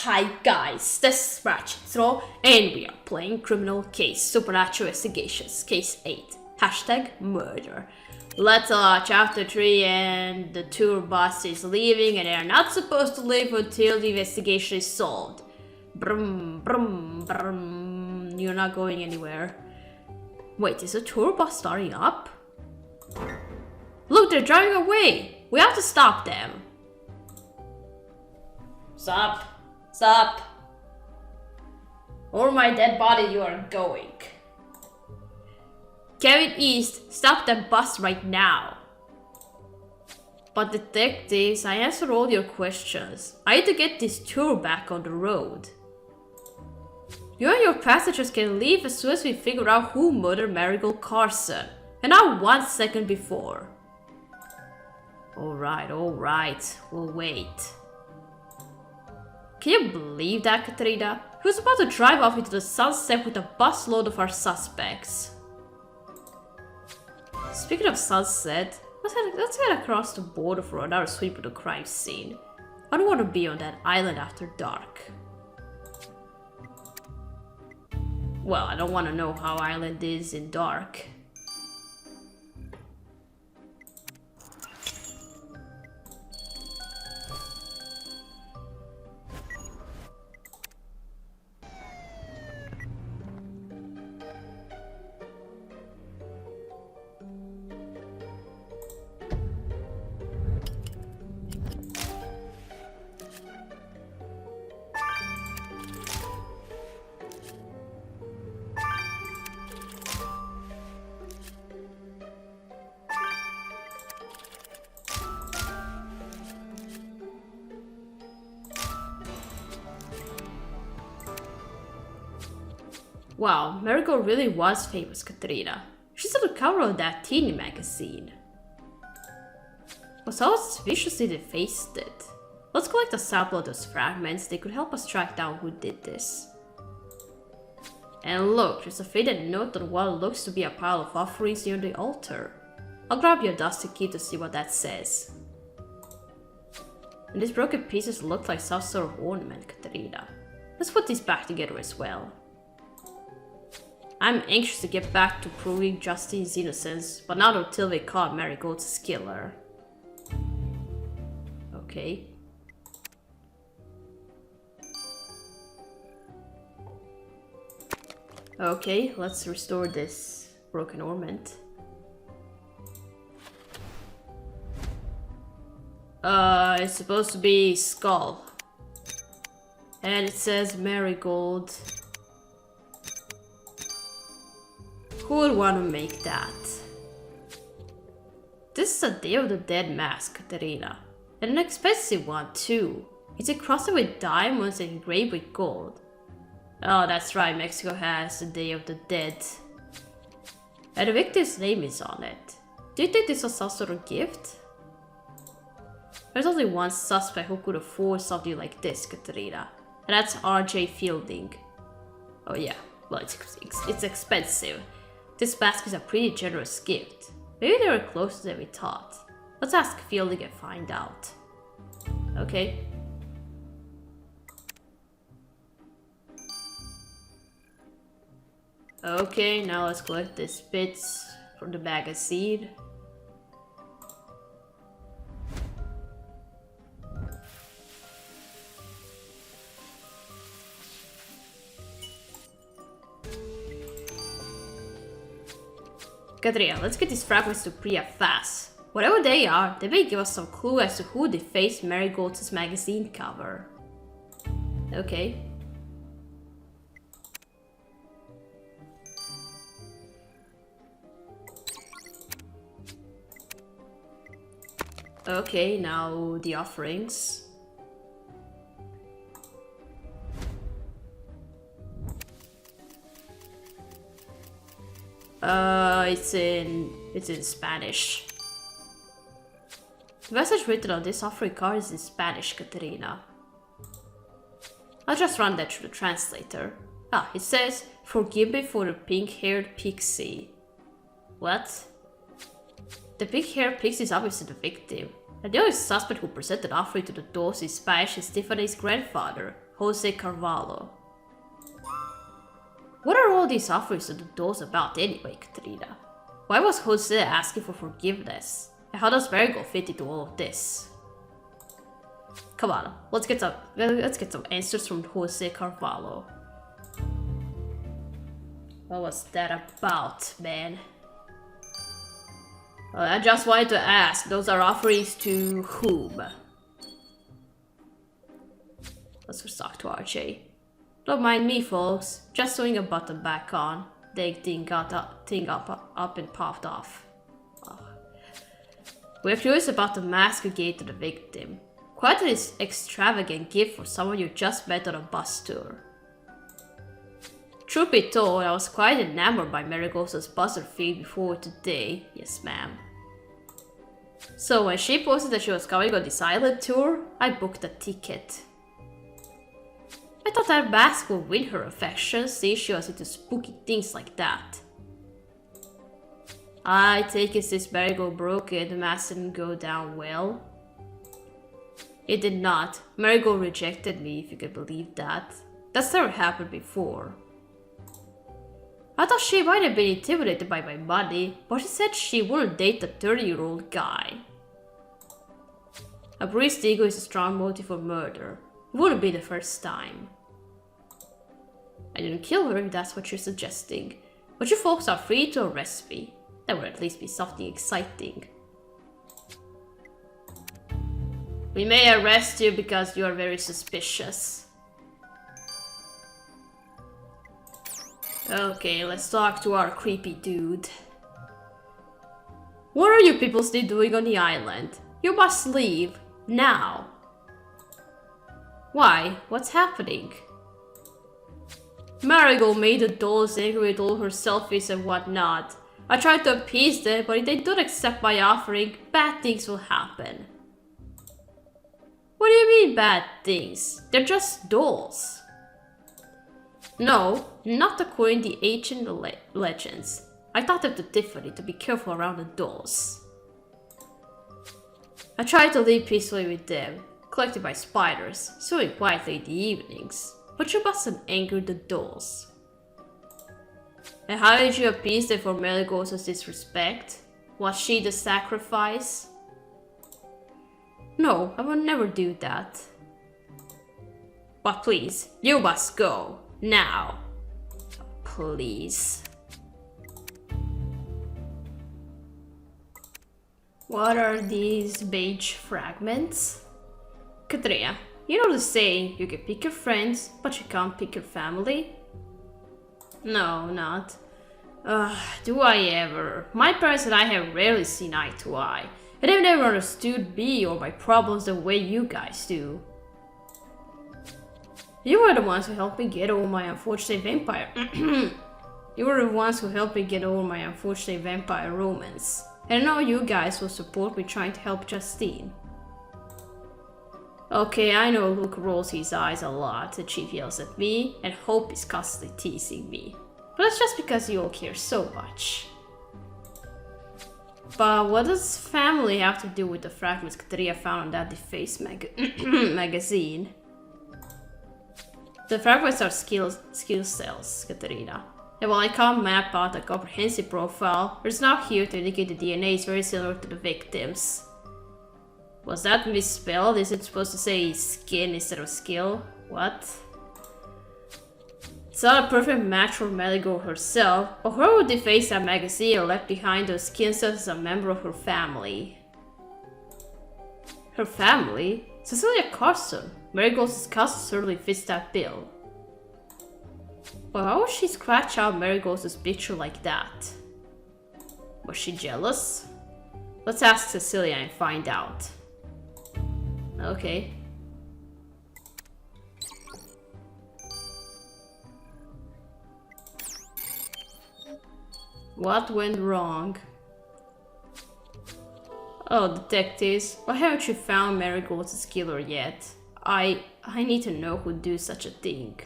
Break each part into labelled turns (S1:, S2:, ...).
S1: Hi guys, this is Ratchet, and we are playing Criminal Case Supernatural Investigations, Case 8, #murder. Let's chapter 3, and the tour bus is leaving and they are not supposed to leave until the investigation is solved. Brum, brum, brum. You're not going anywhere. Wait, is the tour bus starting up? Look, they're driving away! We have to stop them. Stop. Stop. Over my dead body you are going. Kevin East, stop that bus right now. But detectives, I answered all your questions. I need to get this tour back on the road. You and your passengers can leave as soon as we figure out who murdered Marigold Carson. And not 1 second before. Alright, we'll wait. Can you believe that, Katrina? He was about to drive off into the sunset with a busload of our suspects. Speaking of sunset, let's head across the border for another sweep of the crime scene. I don't want to be on that island after dark. Well, I don't want to know how island is in dark. Wow, Marigold really was famous, Katrina. She's on the cover of that teeny magazine. But how suspiciously they faced it. Let's collect a sample of those fragments. They could help us track down who did this. And look, there's a faded note on what looks to be a pile of offerings near the altar. I'll grab your dusty key to see what that says. And these broken pieces look like some sort of ornament, Katrina. Let's put these back together as well. I'm anxious to get back to proving Justine's innocence, but not until they caught Marigold's killer. Okay. Okay, let's restore this broken ornament. It's supposed to be skull. And it says Marigold. Who would want to make that? This is a Day of the Dead mask, Katerina. And an expensive one too. It's encrusted with diamonds and engraved with gold. Oh, that's right, Mexico has the Day of the Dead. And the victim's name is on it. Do you think this was some sort of gift? There's only one suspect who could afford something like this, Katerina. And that's RJ Fielding. Oh yeah, well it's expensive. This mask is a pretty generous gift. Maybe they were closer than we thought. Let's ask Fielding and find out. Okay. Okay, now let's collect these bits from the magazine. Katrina, let's get these fragments to Priya fast. Whatever they are, they may give us some clue as to who defaced Marigold's magazine cover. Okay. Okay, now the offerings. It's in Spanish. The message written on this offering card is in Spanish, Katerina. I'll just run that through the translator. Ah, it says, "Forgive me for the pink-haired pixie." What? The pink-haired pixie is obviously the victim. And the only suspect who presented offering to the dolls in Spanish is Tiffany's grandfather, Jose Carvalho. What are all these offerings to the dolls about anyway, Katrina? Why was Jose asking for forgiveness? And how does Marigold fit into all of this? Come on, let's get some answers from Jose Carvalho. What was that about, man? I just wanted to ask, those are offerings to whom? Let's just talk to RJ. Don't mind me, folks. Just sewing a button back on. The thing got up and popped off. Oh. We're curious about the mask you gave to the victim. Quite an extravagant gift for someone you just met on a bus tour. Truth be told, I was quite enamored by Marigold's buzzer feed before today. Yes, ma'am. So when she posted that she was coming on this island tour, I booked a ticket. I thought that mask would win her affection since she was into spooky things like that. I take it since Marigold broke it, the mask didn't go down well. It did not. Marigold rejected me, if you could believe that. That's never happened before. I thought she might have been intimidated by my money, but she said she wouldn't date a 30-year-old guy. A bruised ego is a strong motive for murder. It wouldn't be the first time. I didn't kill her if that's what you're suggesting, but you folks are free to arrest me. That would at least be something exciting. We may arrest you because you are very suspicious. Okay, let's talk to our creepy dude. What are you people still doing on the island? You must leave, now. Why? What's happening? Marigold made the dolls angry with all her selfies and whatnot. I tried to appease them, but if they don't accept my offering, bad things will happen. What do you mean bad things? They're just dolls. No, not according to the ancient legends. I taught them to Tiffany to be careful around the dolls. I tried to live peacefully with them, collected by spiders, sewing quietly in the evenings, but you mustn't anger the dolls. And how did you appease them for Marigold's disrespect? Was she the sacrifice? No, I would never do that. But please, you must go, now. Please. What are these beige fragments? Katrina, you know the saying, you can pick your friends, but you can't pick your family? No, not. Do I ever? My parents and I have rarely seen eye to eye, and they've never understood me or my problems the way you guys do. You were the ones who helped me get over my unfortunate vampire. You were the ones who helped me get over my unfortunate vampire romance. And I know you guys will support me trying to help Justine. Okay, I know Luke rolls his eyes a lot, the chief yells at me, and Hope is constantly teasing me. But that's just because you all care so much. But what does family have to do with the fragments Katrina found on that defaced magazine? The fragments are skill cells, Katrina. And while I can't map out a comprehensive profile, there's enough here to indicate the DNA is very similar to the victims. Was that misspelled? Is it supposed to say skin instead of skill? What? It's not a perfect match for Marigold herself, but whoever would deface that magazine or left behind those skin cells as a member of her family. Her family? Cecilia Carson, Marigold's cousin, certainly fits that bill. But why would she scratch out Marigold's picture like that? Was she jealous? Let's ask Cecilia and find out. Okay. What went wrong? Oh, detectives, why haven't you found Marigold's killer yet? I need to know who'd do such a thing.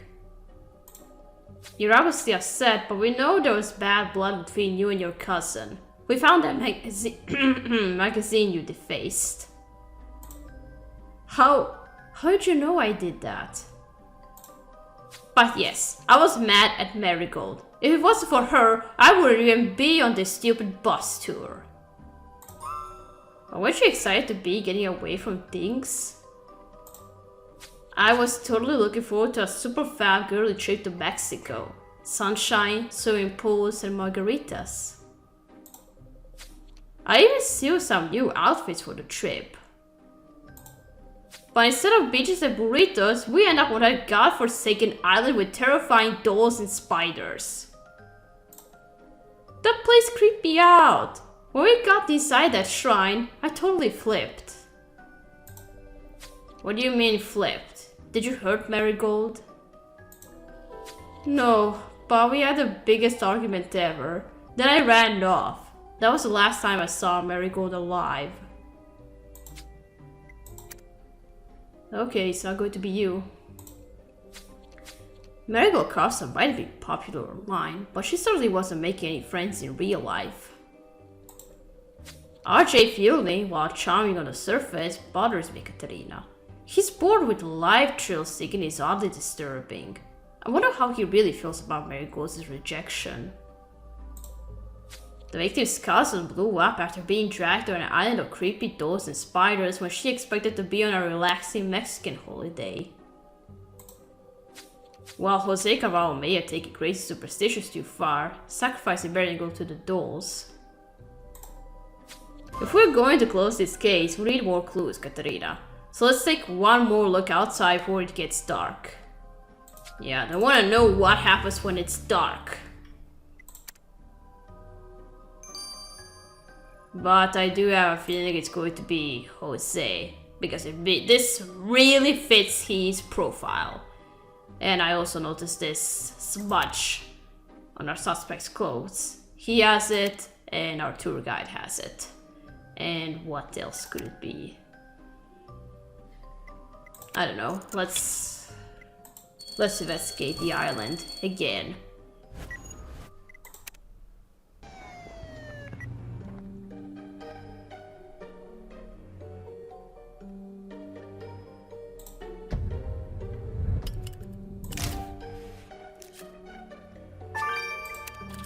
S1: You're obviously upset, but we know there was bad blood between you and your cousin. We found that magazine you defaced. How did you know I did that? But yes, I was mad at Marigold. If it wasn't for her, I wouldn't even be on this stupid bus tour. Weren't you excited to be getting away from things? I was totally looking forward to a super fab girly trip to Mexico. Sunshine, swimming pools, and margaritas. I even sealed some new outfits for the trip. But instead of beaches and burritos, we end up on a godforsaken island with terrifying dolls and spiders. That place creeped me out. When we got inside that shrine, I totally flipped. What do you mean flipped? Did you hurt Marigold? No, but we had the biggest argument ever. Then I ran off. That was the last time I saw Marigold alive. Okay, it's not going to be you. Marigold Carson might be popular online, but she certainly wasn't making any friends in real life. RJ Fielding, while charming on the surface, bothers me, Katerina. He's bored with live thrill seeking is oddly disturbing. I wonder how he really feels about Marigold's rejection. The victim's cousin blew up after being dragged to an island of creepy dolls and spiders when she expected to be on a relaxing Mexican holiday. While Jose Cavallo may have taken crazy superstitions too far, sacrificing Marigold to the dolls. If we're going to close this case, we need more clues, Katerina. So let's take one more look outside before it gets dark. Yeah, I want to know what happens when it's dark. But I do have a feeling it's going to be Jose, because this really fits his profile. And I also noticed this smudge on our suspect's clothes. He has it, and our tour guide has it. And what else could it be? I don't know. Let's investigate the island again.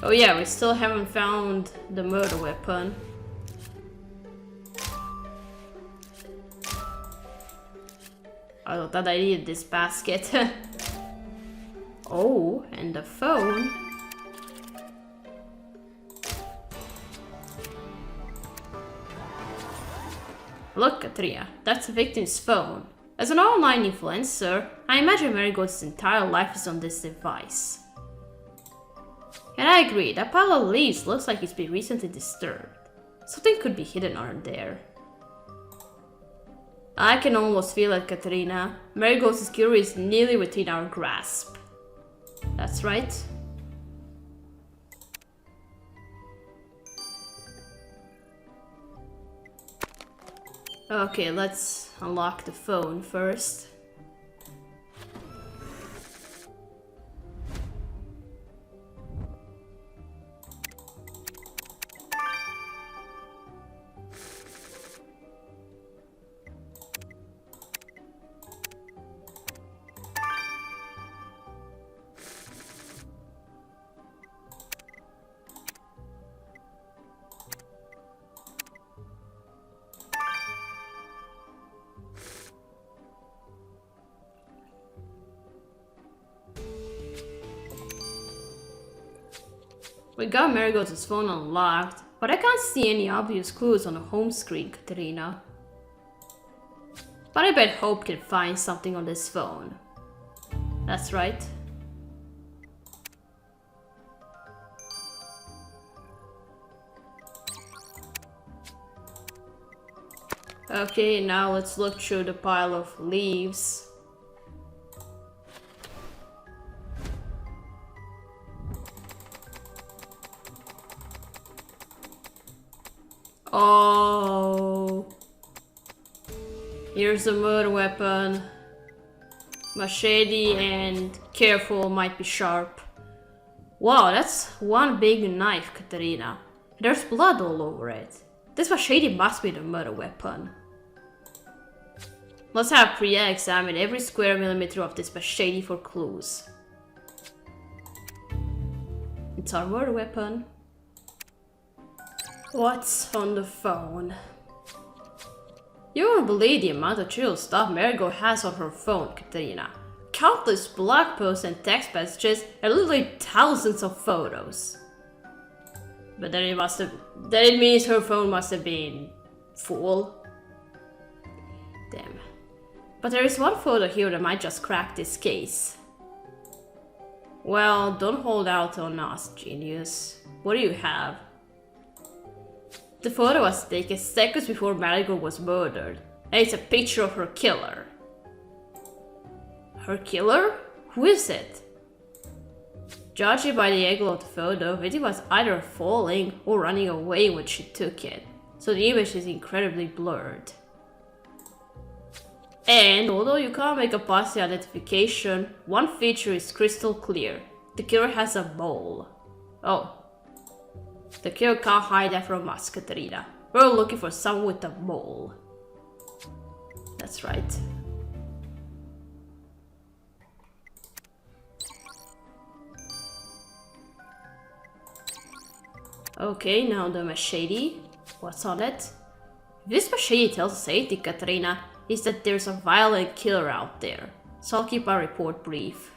S1: Oh yeah, we still haven't found the murder weapon. I thought I needed this basket. Oh, and the phone. Look, Katria, that's the victim's phone. As an online influencer, I imagine Marigold's entire life is on this device. And I agree, that pile of leaves looks like it's been recently disturbed. Something could be hidden on there. I can almost feel it, Katerina. Marigold's security is nearly within our grasp. That's right. Okay, let's unlock the phone first. We got Marigold's phone unlocked, but I can't see any obvious clues on the home screen, Katerina. But I bet Hope can find something on this phone. That's right. Okay, now let's look through the pile of leaves. Oh, here's a murder weapon. Machete and careful, might be sharp. Wow, that's one big knife, Katerina. There's blood all over it. This machete must be the murder weapon. Must have Priya examine every square millimeter of this machete for clues. It's our murder weapon. What's on the phone? You won't believe the amount of trivial stuff Marigold has on her phone, Katerina. Countless blog posts and text messages and literally thousands of photos. But then it means her phone must have been full. Damn. But there is one photo here that might just crack this case. Well, don't hold out on us, genius. What do you have? The photo was taken seconds before Marigold was murdered, and it's a picture of her killer. Her killer? Who is it? Judging by the angle of the photo, it was either falling or running away when she took it, so the image is incredibly blurred. And although you can't make a positive identification, one feature is crystal clear. The killer has a mole. Oh. The killer can't hide that from us, Katerina. We're looking for someone with a mole. That's right. Okay, now the machete. What's on it? This machete tells us anything, Katerina, is that there's a violent killer out there. So I'll keep our report brief.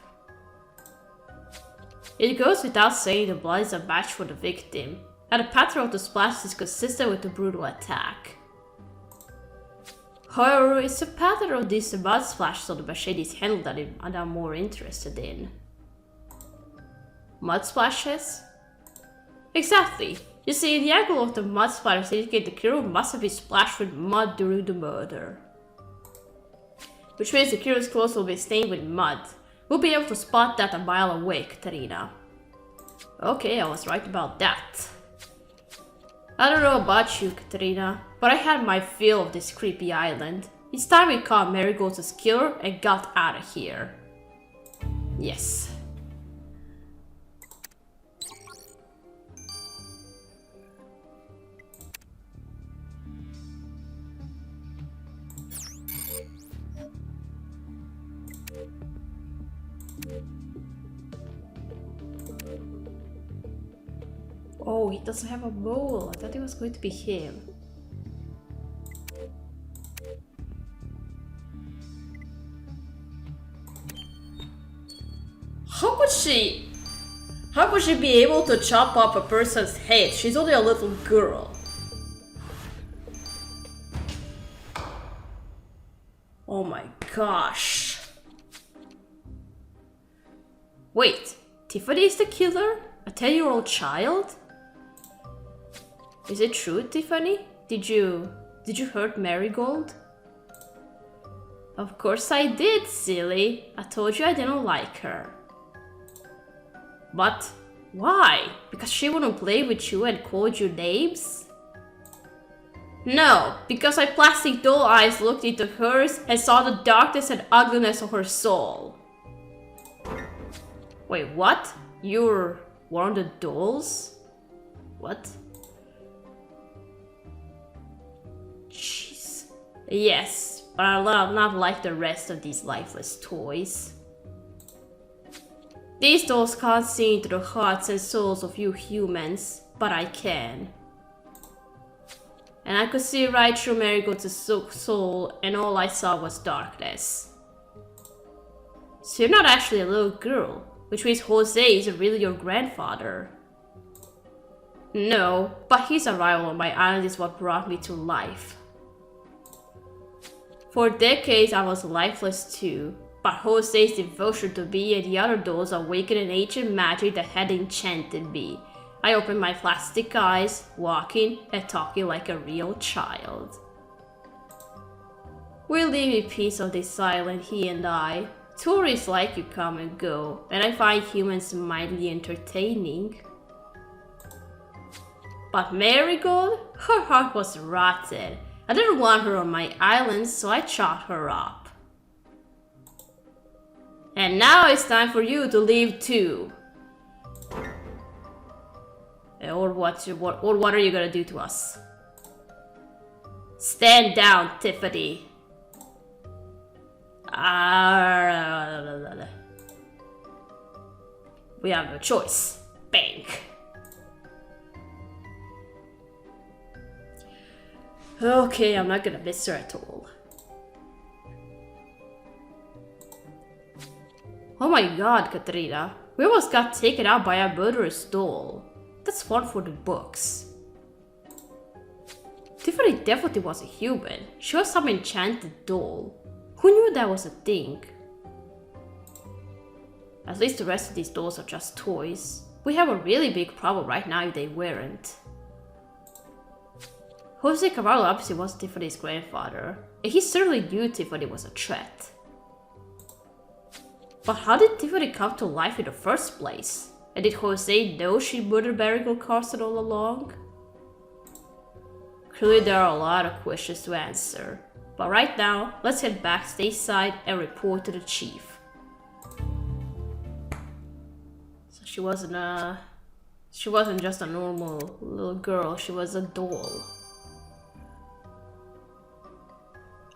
S1: It goes without saying the blood is a match for the victim, and the pattern of the splashes is consistent with the brutal attack. However, it's the pattern of these mud splashes on the machete's handle that I'm more interested in. Mud splashes? Exactly. You see, the angle of the mud splashes indicate the killer must have been splashed with mud during the murder. Which means the killer's clothes will be stained with mud. We'll be able to spot that a mile away, Katerina. Okay, I was right about that. I don't know about you, Katerina, but I had my fill of this creepy island. It's time we caught Marigold's killer and got out of here. Yes. Oh, he doesn't have a mole. I thought it was going to be him. How could she be able to chop up a person's head? She's only a little girl. Oh my gosh. Wait, Tiffany is the killer? A 10-year-old child? Is it true, Tiffany? Did you hurt Marigold? Of course I did, silly. I told you I didn't like her. But why? Because she wouldn't play with you and called you names? No, because my plastic doll eyes looked into hers and saw the darkness and ugliness of her soul. Wait, what? You're one of the dolls? What? Jeez. Yes, but I'm not like the rest of these lifeless toys. These dolls can't see into the hearts and souls of you humans, but I can. And I could see right through Marigold's soul, and all I saw was darkness. So you're not actually a little girl, which means Jose isn't really your grandfather. No, but his arrival on my island is what brought me to life. For decades I was lifeless too, but Jose's devotion to me and the other dolls awakened an ancient magic that had enchanted me. I opened my plastic eyes, walking and talking like a real child. We live in peace on this island, he and I. Tourists like you come and go, and I find humans mildly entertaining. But Marigold? Her heart was rotten. I didn't want her on my island, so I chopped her up. And now it's time for you to leave too. Or what are you gonna do to us? Stand down, Tiffany. We have no choice. Bank. Okay, I'm not gonna miss her at all. Oh my god, Katrina. We almost got taken out by a murderous doll. That's one for the books. Tiffany definitely wasn't human. She was some enchanted doll. Who knew that was a thing? At least the rest of these dolls are just toys. We have a really big problem right now if they weren't. Jose Cavallo obviously was Tiffany's grandfather, and he certainly knew Tiffany was a threat. But how did Tiffany come to life in the first place? And did Jose know she murdered Marigold Carson all along? Clearly there are a lot of questions to answer. But right now, let's head back stateside and report to the chief. So she wasn't just a normal little girl, she was a doll.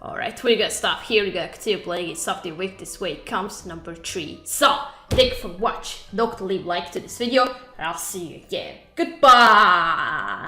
S1: Alright, we're gonna stop here, we're gonna continue playing It's Something Wicked This Way Comes number 3. So, thank you for watching, don't forget to leave a like to this video, and I'll see you again. Goodbye!